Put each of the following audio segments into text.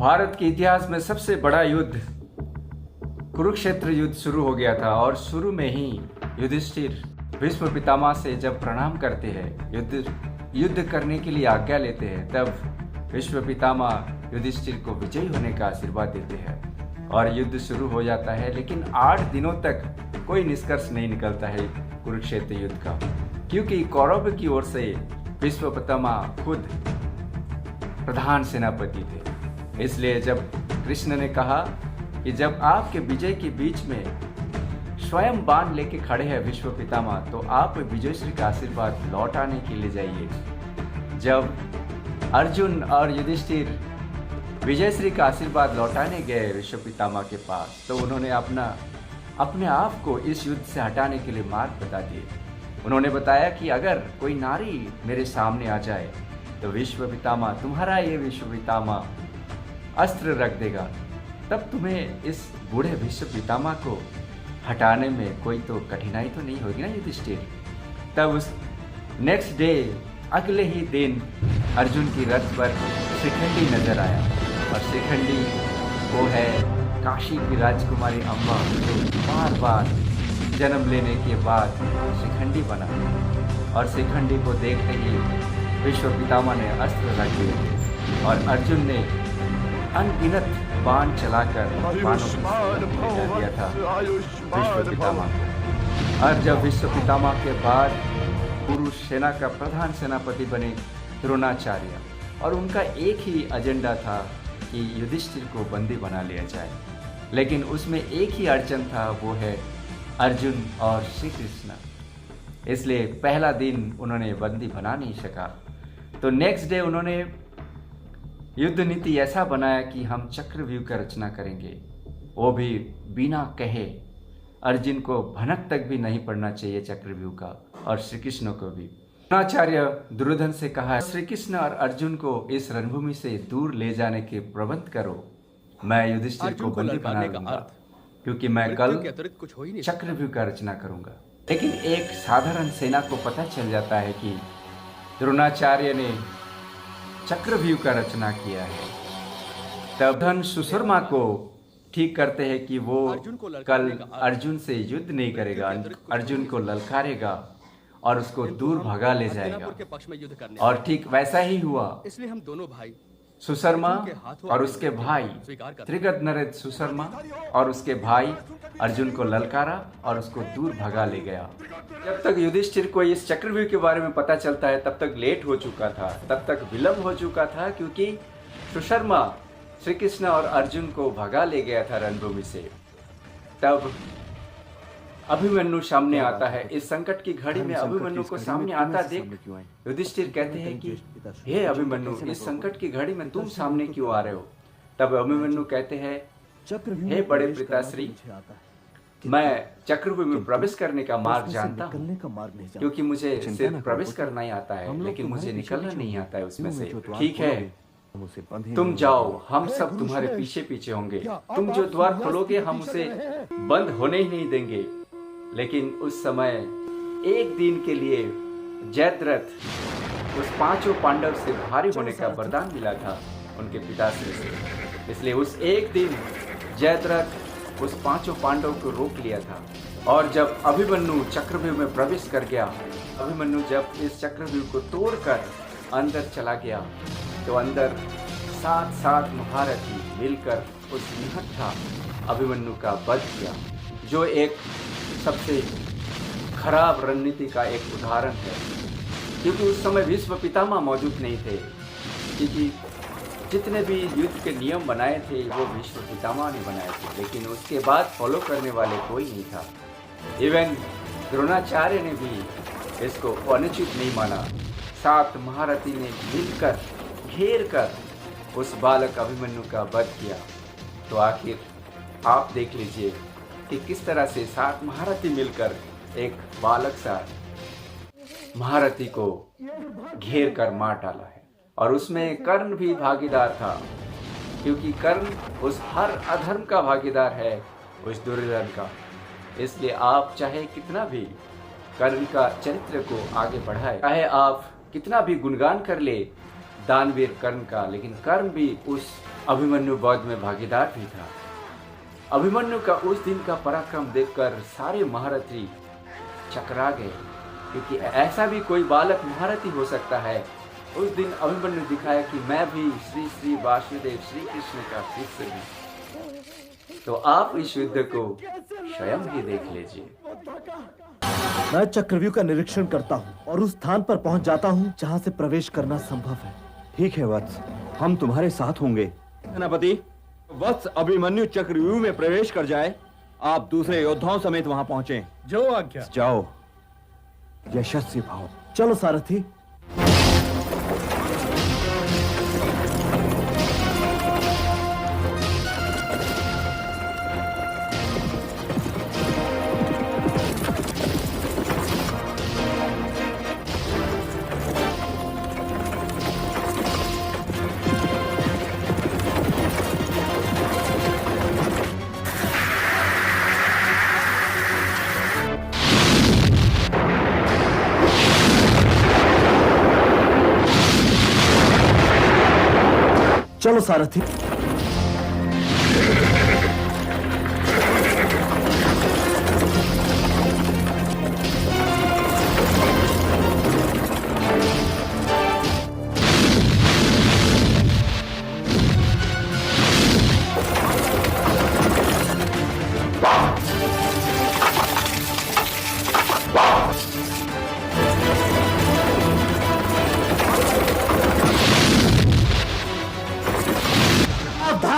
भारत के इतिहास में सबसे बड़ा युद्ध कुरुक्षेत्र युद्ध शुरू हो गया था और शुरू में ही युधिष्ठिर भीष्म पितामह से जब प्रणाम करते हैं, युद्ध करने के लिए आज्ञा लेते हैं, तब भीष्म पितामह युधिष्ठिर को विजयी होने का आशीर्वाद देते हैं और युद्ध शुरू हो जाता है। लेकिन 8 दिनों तक कोई निष्कर्ष नहीं निकलता है कुरुक्षेत्र युद्ध का, क्योंकि कौरव की ओर से भीष्म पितामह खुद प्रधान सेनापति थे। इसलिए जब कृष्ण ने कहा कि जब आपके विजय के बीच में स्वयं बाण लेके खड़े हैं भीष्म पितामह, तो आप विजयश्री का आशीर्वाद लौटाने के लिए जाइए। जब अर्जुन और युधिष्ठिर विजयश्री का आशीर्वाद लौटाने गए भीष्म पितामह के पास, तो उन्होंने अपने आप को इस युद्ध से हटाने के लिए मार्ग बता दिए। उन्होंने बताया कि अगर कोई नारी मेरे सामने आ जाए तो भीष्म पितामह, तुम्हारा ये भीष्म पितामह अस्त्र रख देगा, तब तुम्हें इस बूढ़े भीष्म पितामह को हटाने में कोई तो कठिनाई तो नहीं होगी ना युधिष्ठिर। तब उस नेक्स्ट डे, अगले ही दिन अर्जुन की रथ पर शिखंडी नजर आया, और शिखंडी वो है काशी की राजकुमारी अम्बा, जो बार बार जन्म लेने के बाद शिखंडी बना, और शिखंडी को देखते ही भीष्म पितामह ने अस्त्र रख दिए और अर्जुन ने अनगिनत बाण चलाकर बाणों को दिया था भीष्म पितामह को। और जब भीष्म पितामह के बाद पुरुष सेना का प्रधान सेनापति बने द्रोणाचार्य, और उनका एक ही एजेंडा था कि युधिष्ठिर को बंदी बना लिया जाए। लेकिन उसमें एक ही अड़चन था, वो है अर्जुन और श्री कृष्ण। इसलिए पहला दिन उन्होंने बंदी बना नहीं सका। तो नेक्स्ट डे उन्होंने युद्ध नीति ऐसा बनाया कि हम चक्रव्यूह का रचना करेंगे, वो भी बिना कहे। अर्जुन को भनक तक भी नहीं पड़ना चाहिए चक्रव्यूह का, और श्री कृष्ण को भी। द्रोणाचार्य दुर्योधन से कहा, श्री कृष्ण और अर्जुन को इस रणभूमि से दूर ले जाने के प्रबंध करो, मैं युधिष्ठिर को बंदी बना लूंगा, क्योंकि मैं कल चक्रव्यूह का रचना करूंगा। लेकिन एक साधारण सेना को पता चल जाता है कि द्रोणाचार्य ने चक्रव्यूह का रचना किया है। तब धन सुशर्मा को ठीक करते हैं कि वो कल अर्जुन से युद्ध नहीं करेगा, अर्जुन को ललकारेगा और उसको दूर भगा ले जाएगा। और ठीक वैसा ही हुआ। इसलिए हम दोनों भाई सुशर्मा और उसके भाई त्रिगद नरेश सुशर्मा और उसके भाई अर्जुन को ललकारा और उसको दूर भगा ले गया। जब तक युधिष्ठिर को इस चक्रव्यूह के बारे में पता चलता है, तब तक लेट हो चुका था, तब तक विलंब हो चुका था, क्योंकि सुशर्मा श्री कृष्ण और अर्जुन को भगा ले गया था रणभूमि से। तब अभिमन्यु सामने आता है। इस संकट की घड़ी में अभिमन्यु को सामने आता देख युधिष्ठिर कहते हैं कि हे अभिमन्यु, इस संकट की घड़ी में तुम सामने क्यों आ रहे हो? तब अभिमन्यु कहते हैं, हे बड़े पिताश्री, मैं चक्रव्यूह में प्रवेश करने का मार्ग जानता हूँ, क्योंकि मुझे सिर्फ प्रवेश करना ही आता है, लेकिन मुझे निकलना नहीं आता है उसमें से। ठीक है, तुम जाओ, हम सब तुम्हारे पीछे पीछे होंगे। तुम जो द्वार खोलोगे हम उसे बंद होने ही नहीं देंगे। लेकिन उस समय एक दिन के लिए जयद्रथ उस 5 पांडव से भारी होने का वरदान मिला था उनके पिताश्री से। इसलिए उस एक दिन जयद्रथ उस 5 पांडव को रोक लिया था। और जब अभिमन्यु चक्रव्यूह में प्रवेश कर गया, अभिमन्यु जब इस चक्रव्यूह को तोड़कर अंदर चला गया, तो अंदर 7 महारथी मिलकर उस निहत्था अभिमन्यु का वध किया, जो एक सबसे खराब रणनीति का एक उदाहरण है। क्योंकि उस समय भीष्म पितामह मौजूद नहीं थे, क्योंकि जितने भी युद्ध के नियम बनाए थे वो भीष्म पितामह ने बनाए थे, लेकिन उसके बाद फॉलो करने वाले कोई नहीं था। इवन द्रोणाचार्य ने भी इसको अनुचित नहीं माना। 7 महारथी ने मिलकर घेर कर उस बालक अभिमन्यु का वध किया। तो आखिर आप देख लीजिए कि किस तरह से 7 महारथी मिलकर एक बालक सा महारथी को घेर कर मार डाला है। और उसमें कर्ण भी भागीदार था, क्योंकि कर्ण उस हर अधर्म का भागीदार है, उस दुर्योधन का। इसलिए आप चाहे कितना भी कर्ण का चरित्र को आगे बढ़ाए, चाहे आप कितना भी गुणगान कर ले दानवीर कर्ण का, लेकिन कर्ण भी उस अभिमन्यु वध में भागीदार भी था। अभिमन्यु का उस दिन का पराक्रम देखकर सारे महारथी चकरा गए, क्योंकि ऐसा भी कोई बालक महारथी हो सकता है। उस दिन अभिमन्यु दिखाया कि मैं भी श्री श्री वासुदेव श्री कृष्ण का शिष्य हूँ। तो आप इस युद्ध को स्वयं ही देख लीजिए। मैं चक्रव्यूह का निरीक्षण करता हूँ और उस स्थान पर पहुँच जाता हूँ जहाँ से प्रवेश करना संभव है। ठीक है वत्स, हम तुम्हारे साथ होंगे। सेनापति, वत्स अभिमन्यु चक्रव्यूह में प्रवेश कर जाए, आप दूसरे योद्धाओं समेत वहां पहुंचे। जो आज्ञा। जाओ, यशस्वी भाव। चलो सारथी। चलो सारथी।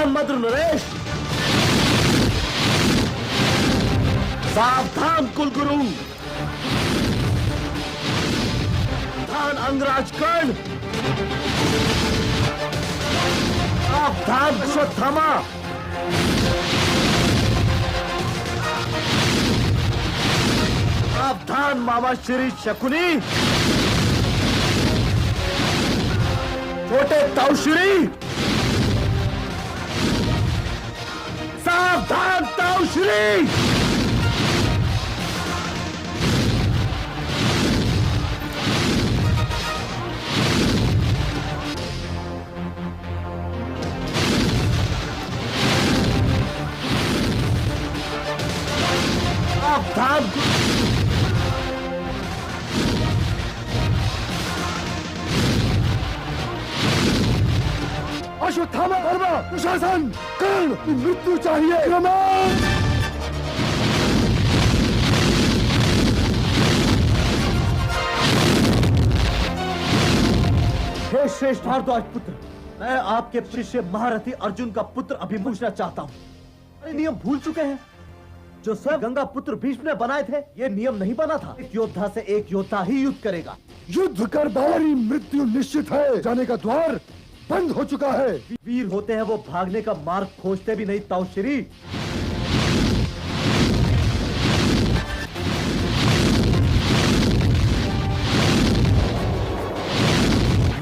मद्र नरेश, सावधान कुलगुरु, सावधान अंगराज कर्ण, सावधान अश्वत्थामा, सावधान मामा श्री शकुनी, छोटे ताऊश्री, सावधान ताऊश्री। सावधान अश्वत्थामा, धर्मा, दुशासन, कर्ण, मृत्यु चाहिए। हे श्रेष्ठ भारद्वाज पुत्र, मैं आपके शिष्य महारथी अर्जुन का पुत्र अभी पूछना चाहता हूँ। अरे नियम भूल चुके हैं जो स्वयं गंगा पुत्र भीष्म ने बनाए थे। ये नियम नहीं बना था एक योद्धा से एक योद्धा ही युद्ध करेगा। युद्ध कर बारी मृत्यु निश्चित है, जाने का द्वार बंद हो चुका है। वीर होते हैं वो भागने का मार्ग खोजते भी नहीं ताऊश्री।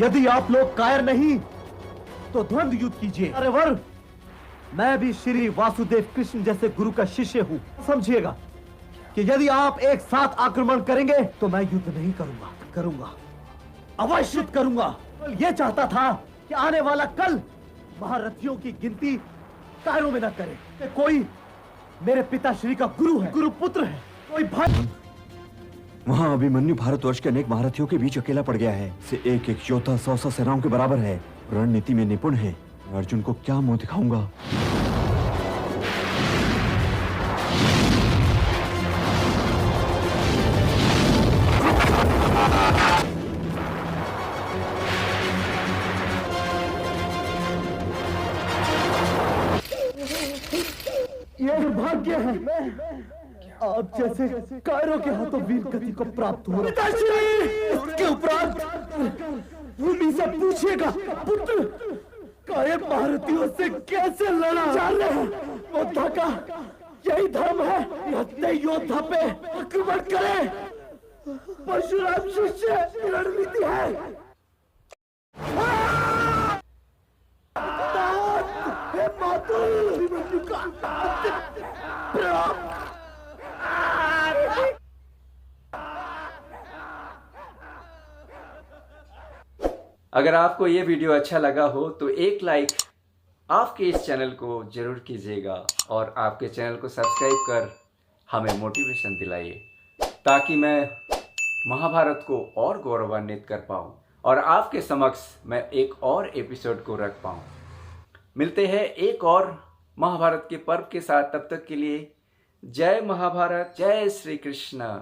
यदि आप लोग कायर नहीं तो द्वंद्व युद्ध कीजिए। अरे वर, मैं भी श्री वासुदेव कृष्ण जैसे गुरु का शिष्य हूँ। समझिएगा कि यदि आप एक साथ आक्रमण करेंगे तो मैं युद्ध नहीं करूंगा, अवश्य करूंगा। ये चाहता था कि आने वाला कल महारथियों की गिनती कायरों में न करे कि कोई मेरे पिताश्री का गुरु है, गुरु पुत्र है, कोई भाई। वहाँ अभिमन्यु भारतवर्ष के अनेक महारथियों के बीच अकेला पड़ गया है। से एक एक योद्धा 100 सेनाओं के बराबर है, रणनीति में निपुण है। अर्जुन को क्या मुंह दिखाऊंगा? ये दुर्भाग्य है आप जैसे कायरों के हाथों वीर गति को प्राप्त हो रहा है। इसके उपरांत भूमि से पूछिएगा पुत्र कायर भारतीयों से कैसे लड़ा। जान रहे हैं योद्धा का यही धर्म है, हत्या योद्धा पे आक्रमण करे। परशुराम शिष्य रणनीति है। हे मातु का अगर आपको ये वीडियो अच्छा लगा हो तो एक लाइक आपके इस चैनल को जरूर कीजिएगा और आपके चैनल को सब्सक्राइब कर हमें मोटिवेशन दिलाइए, ताकि मैं महाभारत को और गौरवान्वित कर पाऊँ और आपके समक्ष मैं एक और एपिसोड को रख पाऊँ। मिलते हैं एक और महाभारत के पर्व के साथ, तब तक के लिए जय महाभारत, जय श्री कृष्ण।